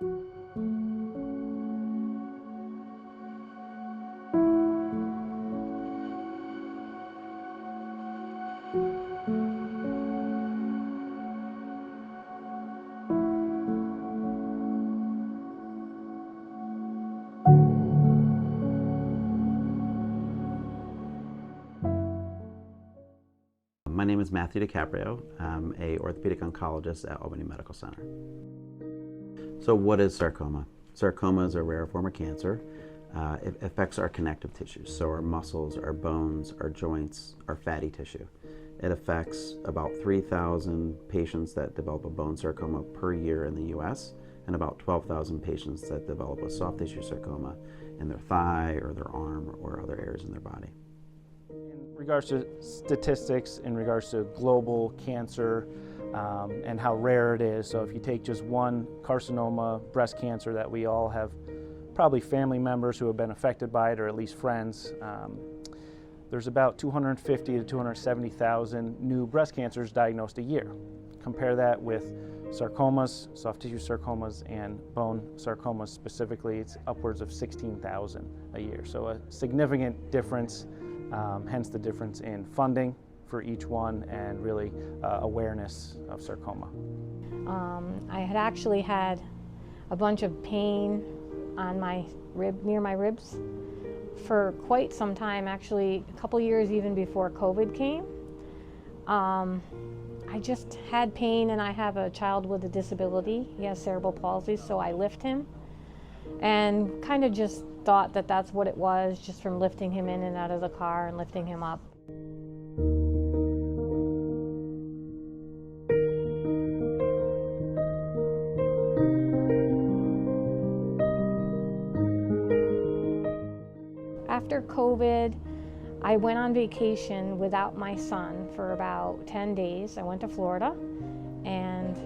My name is Matthew DiCaprio. I'm an orthopedic oncologist at Albany Medical Center. So what is sarcoma? Sarcoma is a rare form of cancer. It affects our connective tissues, so our muscles, our bones, our joints, our fatty tissue. It affects about 3,000 patients that develop a bone sarcoma per year in the US, and about 12,000 patients that develop a soft tissue sarcoma in their thigh or their arm or other areas in their body. In regards to statistics, in regards to global cancer and how rare it is, so if you take just one carcinoma, breast cancer, that we all have probably family members who have been affected by it, or at least friends, there's about 250 to 270,000 new breast cancers diagnosed a year. Compare that with sarcomas, soft tissue sarcomas, and bone sarcomas specifically, it's upwards of 16,000 a year. So a significant difference. Hence the difference in funding for each one and really awareness of sarcoma. I had actually had a bunch of pain on my near my ribs for quite some time, actually a couple years even before COVID came. I just had pain, and I have a child with a disability. He has cerebral palsy, so I lift him and kind of just thought that that's what it was, just from lifting him in and out of the car and lifting him up. After COVID, I went on vacation without my son for about 10 days. I went to Florida, and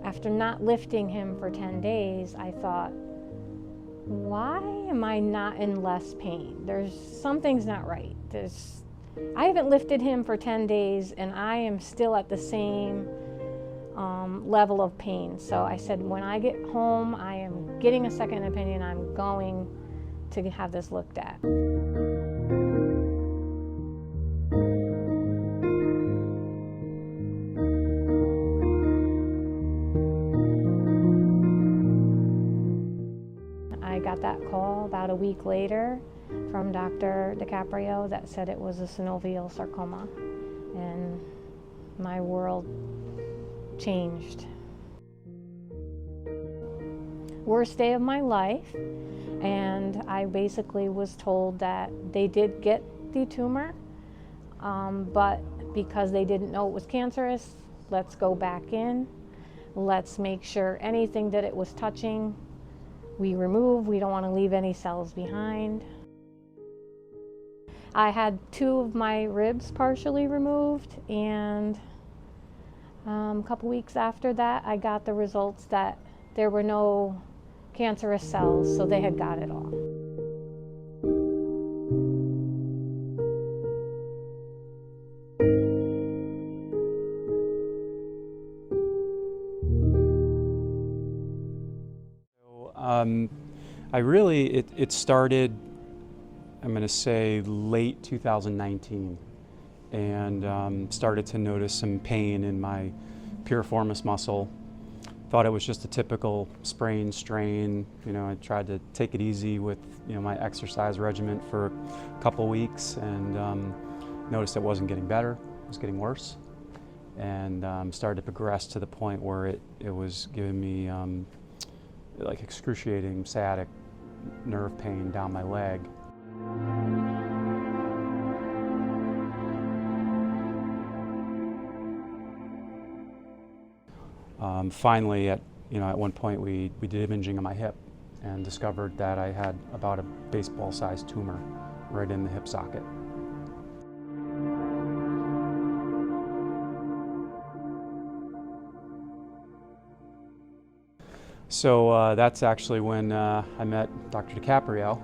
after not lifting him for 10 days, I thought, why am I not in less pain? Something's not right. I haven't lifted him for 10 days and I am still at the same level of pain. So I said, when I get home, I am getting a second opinion. I'm going to have this looked at. I got that call about a week later from Dr. DiCaprio that said it was a synovial sarcoma, and my world changed. Worst day of my life, and I basically was told that they did get the tumor, but because they didn't know it was cancerous, let's go back in, let's make sure anything that it was touching we remove. We don't want to leave any cells behind. I had 2 of my ribs partially removed, and a couple weeks after that I got the results that there were no cancerous cells, so they had got it all. It started, I'm going to say, late 2019, and started to notice some pain in my piriformis muscle. Thought it was just a typical sprain, strain. I tried to take it easy with my exercise regimen for a couple weeks, and noticed it wasn't getting better, it was getting worse, and started to progress to the point where it was giving me like excruciating sciatic nerve pain down my leg. Finally, at one point, we did imaging on my hip and discovered that I had about a baseball-sized tumor right in the hip socket. So that's actually when I met Dr. DiCaprio,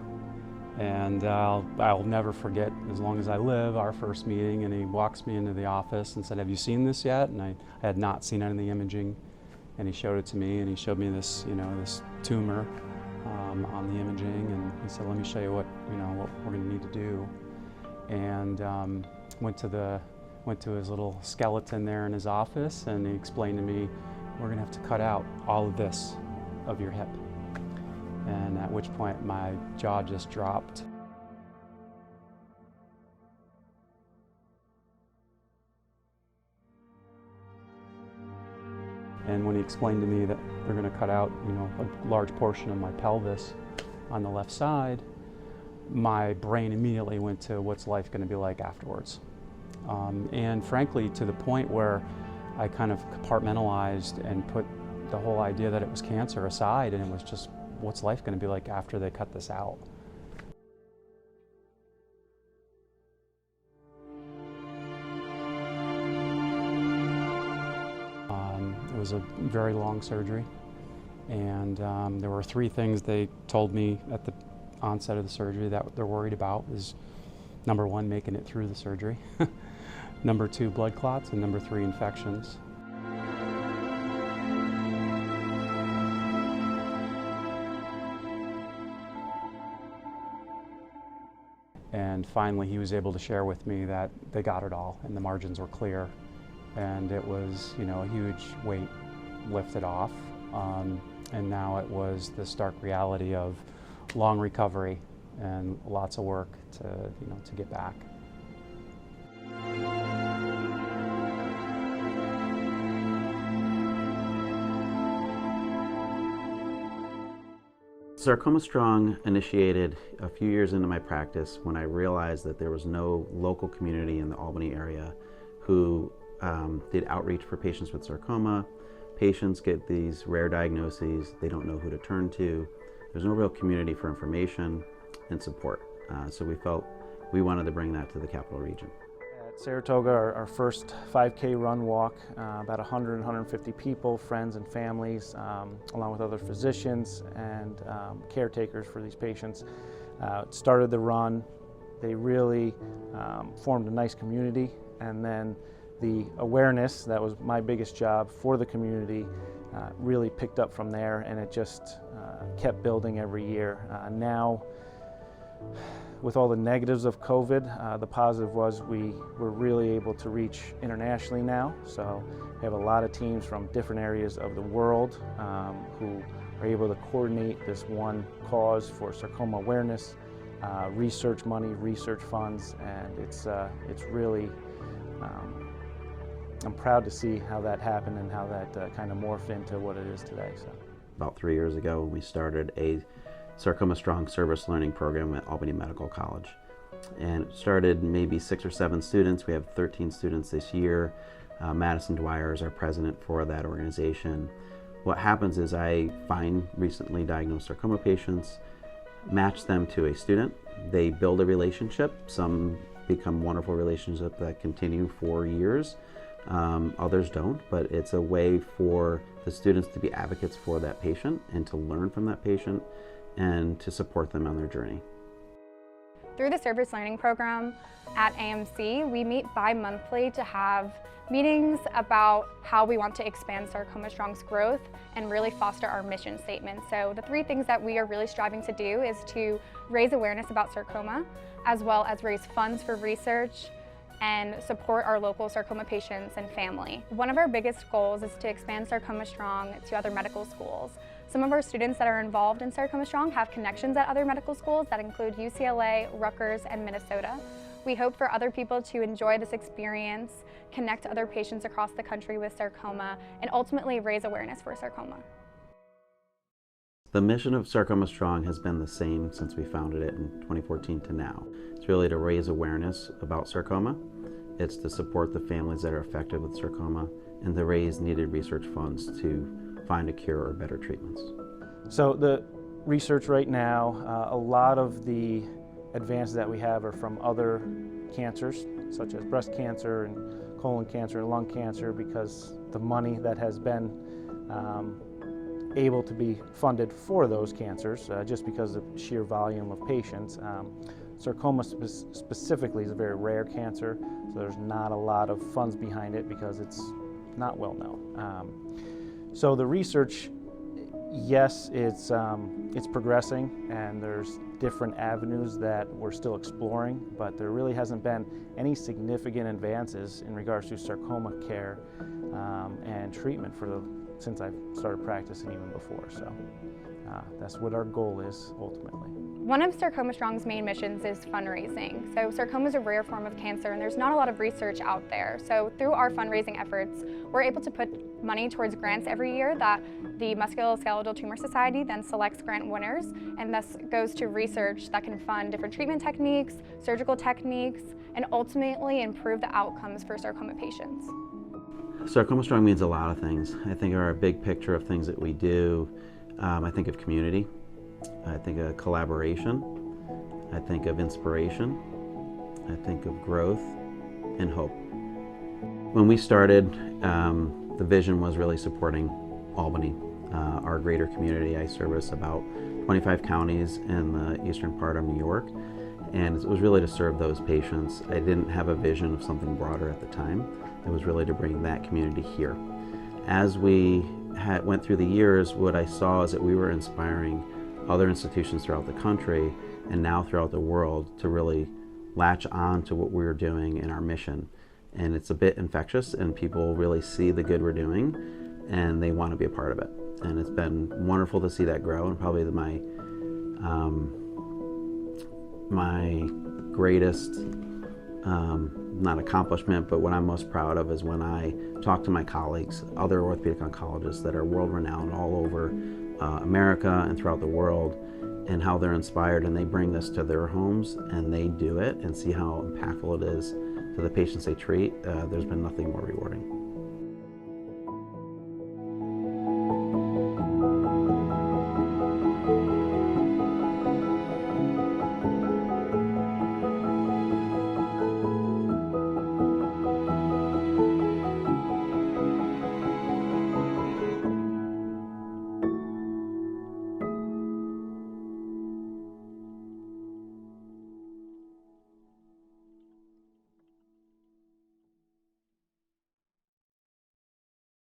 and I'll never forget, as long as I live, our first meeting. And he walks me into the office and said, "Have you seen this yet?" And I had not seen any of the imaging. And he showed it to me, and he showed me this, this tumor on the imaging, and he said, "Let me show you what we're going to need to do." And went to his little skeleton there in his office, and he explained to me, "We're going to have to cut out all of this of your hip." And at which point my jaw just dropped. And when he explained to me that they're going to cut out, a large portion of my pelvis on the left side, my brain immediately went to what's life going to be like afterwards. And frankly, to the point where I kind of compartmentalized and put the whole idea that it was cancer aside, and it was just, what's life going to be like after they cut this out? It was a very long surgery, and there were 3 things they told me at the onset of the surgery that they're worried about. Is number 1, making it through the surgery, number 2, blood clots, and number 3, infections. And finally, he was able to share with me that they got it all, and the margins were clear. And it was, a huge weight lifted off. And now it was the stark reality of long recovery and lots of work to get back. Sarcoma Strong initiated a few years into my practice when I realized that there was no local community in the Albany area who did outreach for patients with sarcoma. Patients get these rare diagnoses, they don't know who to turn to. There's no real community for information and support. So we felt we wanted to bring that to the Capital Region. At Saratoga, our first 5K run walk, about 100, 150 people, friends and families, along with other physicians and caretakers for these patients. Started the run. They really formed a nice community, and then the awareness, that was my biggest job for the community, really picked up from there, and it just kept building every year. Now, with all the negatives of COVID, the positive was we were really able to reach internationally now. So we have a lot of teams from different areas of the world who are able to coordinate this one cause for sarcoma awareness, research money, research funds, and it's really, I'm proud to see how that happened and how that kind of morphed into what it is today. So. About 3 years ago, we started a Sarcoma Strong service learning program at Albany Medical College. And it started maybe 6 or 7 students. We have 13 students this year. Madison Dwyer is our president for that organization. What happens is I find recently diagnosed sarcoma patients, match them to a student. They build a relationship. Some become wonderful relationships that continue for years. Others don't, but it's a way for the students to be advocates for that patient and to learn from that patient and to support them on their journey. Through the service learning program at AMC, we meet bi-monthly to have meetings about how we want to expand Sarcoma Strong's growth and really foster our mission statement. So the 3 things that we are really striving to do is to raise awareness about sarcoma, as well as raise funds for research and support our local sarcoma patients and family. One of our biggest goals is to expand Sarcoma Strong to other medical schools. Some of our students that are involved in Sarcoma Strong have connections at other medical schools that include UCLA, Rutgers, and Minnesota. We hope for other people to enjoy this experience, connect to other patients across the country with sarcoma, and ultimately raise awareness for sarcoma. The mission of Sarcoma Strong has been the same since we founded it in 2014 to now. It's really to raise awareness about sarcoma. It's to support the families that are affected with sarcoma and to raise needed research funds to find a cure or better treatments. So the research right now, a lot of the advances that we have are from other cancers, such as breast cancer and colon cancer and lung cancer, because the money that has been able to be funded for those cancers, just because of sheer volume of patients. Sarcoma specifically is a very rare cancer, so there's not a lot of funds behind it because it's not well known. So the research, yes, it's progressing, and there's different avenues that we're still exploring, but there really hasn't been any significant advances in regards to sarcoma care and treatment since I've started practicing, even before. So that's what our goal is ultimately. One of Sarcoma Strong's main missions is fundraising. So sarcoma is a rare form of cancer and there's not a lot of research out there. So through our fundraising efforts, we're able to put money towards grants every year that the Musculoskeletal Tumor Society then selects grant winners, and thus goes to research that can fund different treatment techniques, surgical techniques, and ultimately improve the outcomes for sarcoma patients. Sarcoma Strong means a lot of things. I think our big picture of things that we do, I think of community. I think of collaboration, I think of inspiration, I think of growth and hope. When we started, the vision was really supporting Albany, our greater community. I service about 25 counties in the eastern part of New York, and it was really to serve those patients. I didn't have a vision of something broader at the time. It was really to bring that community here. As we went through the years, what I saw is that we were inspiring other institutions throughout the country and now throughout the world to really latch on to what we're doing in our mission. And it's a bit infectious, and people really see the good we're doing and they want to be a part of it. And it's been wonderful to see that grow, and probably my greatest not accomplishment, but what I'm most proud of is when I talk to my colleagues, other orthopedic oncologists that are world-renowned all over America and throughout the world, and how they're inspired and they bring this to their homes and they do it and see how impactful it is to the patients they treat. There's been nothing more rewarding.